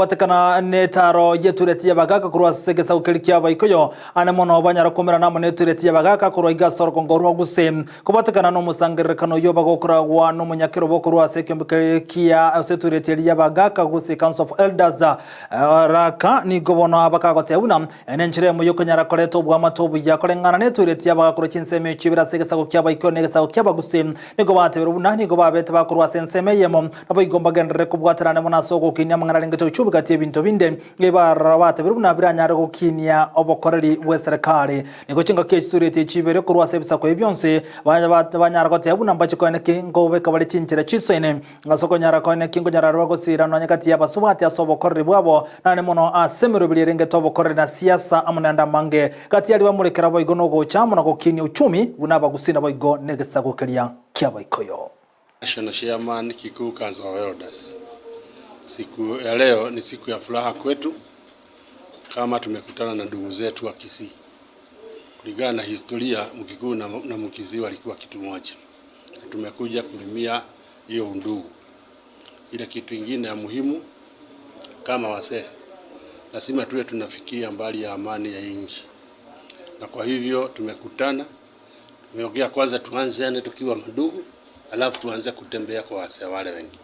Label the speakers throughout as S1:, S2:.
S1: Watekana netaro yetureti yabagaka kurwa segesa ukelikia bayikoyo ane mono banyara komera namo netureti yabagaka kurwa igasoro kongorwa guse kubatekana no musangerekano yo bagokura wa no munyakiro bokurwa sekembekia setureti yabagaka guse Council of Elders raka ni gobono abakagote una enenchire mu yokonyara koleto bwa matobu yakolengana netureti yabagakura chinseme chibira segesa ukya bayiko negesa ukya baguse nigo batebera unani go babete bakurwa senseme yemo nabo igomba gendere kubwaterane mona soko kinyamangana lengeto gati ebintu binde ngebarabate biruna biranyara gukinia obokoreri bw'eserikali niko kinga kesurete chibere kurwa sebisa ko ebyonse banyara gote abuna mbache ko ne ngo beka bali cinchira chisene ngasoko nyara ko ne kingo nyara rwagosira no nyakati yabasubati asobokoreri bwabo nane mono asemero bilirenge tobokoreri na siasa amunanda mange gati yali bamurekera boigo no go chamo na gukini uchumi bunaba gusina boigo negesa gokeria kyabaikoyo.
S2: National Chairman Kikuyu Council of Elders. Siku ya leo ni siku ya furaha kwetu kama tumekutana na ndugu zetu wa Kisii. Kulingana na historia, Mkikuyu na Mkisii walikuwa kitu moja. Tumekuja kulimia hiyo undugu. Ile kitu kingine ya muhimu kama wasee, lazima tuwe tunafikiria mbali ya amani ya nchi. Na kwa hivyo tumekutana, tumeongea kwanza tuanze tukiwa ndugu, alafu tuanze kutembea kwa wasee wale wengi.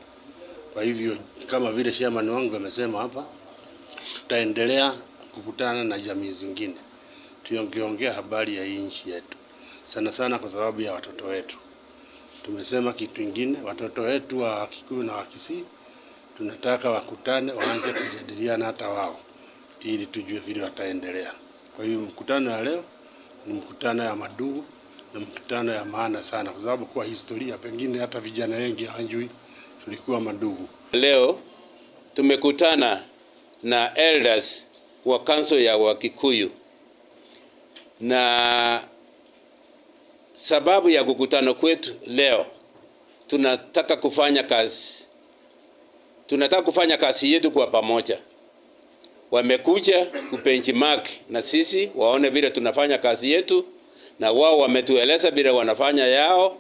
S2: Kwa hivyo kama vile chairman wangu amesema hapa, tutaendelea kukutana na jamii zingine. Tuongeongea habari ya nchi yetu. Sana sana kwa sababu ya watoto wetu. Tumesema kitu kingine, watoto wetu wa Kikuyu na wa Kisii tunataka wakutane, waanze kujadiliana hata wao ili tujue vile wataendelea. Kwa hiyo mkutano wa leo ni mkutano ya madugu na mkutano ya maana sana kwa sababu kwa historia pengine hata vijana wengi hawajui tulikuwa madugu.
S3: Leo tumekutana na elders wa Council ya Wakikuyu, na sababu ya kukutana kwetu leo tunataka kufanya kazi yetu kwa pamoja. Wamekuja kubenchmark na sisi waone vile tunafanya kazi yetu, na wao wametueleza vile wanafanya yao,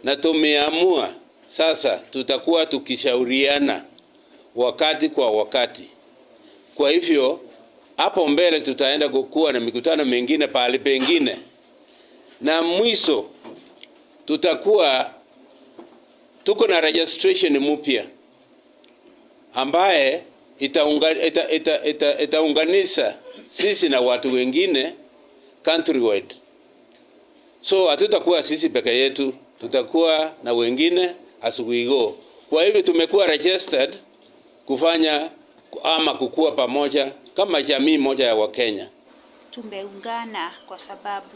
S3: na tumeamua sasa tutakuwa tukishauriana wakati kwa wakati. Kwa hivyo hapo mbele tutaenda kukua na mikutano mingine pale pengine, na mwisho tuko na registration mpya ambaye itaunganisha sisi na watu wengine countrywide. So hatutakuwa sisi peke yetu, tutakuwa na wengine as we go. Kwa hivyo tumekuwa registered kufanya ama kukua pamoja kama jamii moja ya Wakenya.
S4: Tumeungana kwa sababu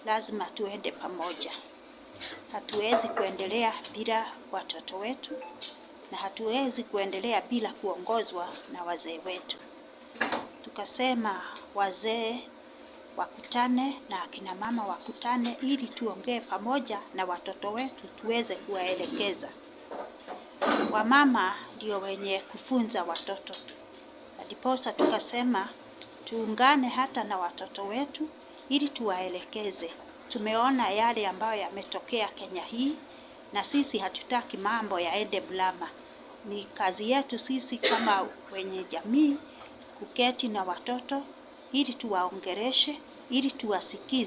S4: lazima tuende pamoja. Hatuwezi kuendelea bila watoto wetu na hatuwezi kuendelea bila kuongozwa na wazee wetu. Tukasema wazee wakutane na akina mama wakutane ili tuongee pamoja na watoto wetu tuweze kuwaelekeza. Wamama ndio wenye kufunza watoto. Ndiposa tukasema tuungane hata na watoto wetu ili tuwaelekeze. Tumeona yale ambayo yametokea Kenya hii na sisi hatutaki mambo yaende blama. Ni kazi yetu sisi kama wenye jamii kuketi na watoto ili tuwaongereshe, ili tuwasikize.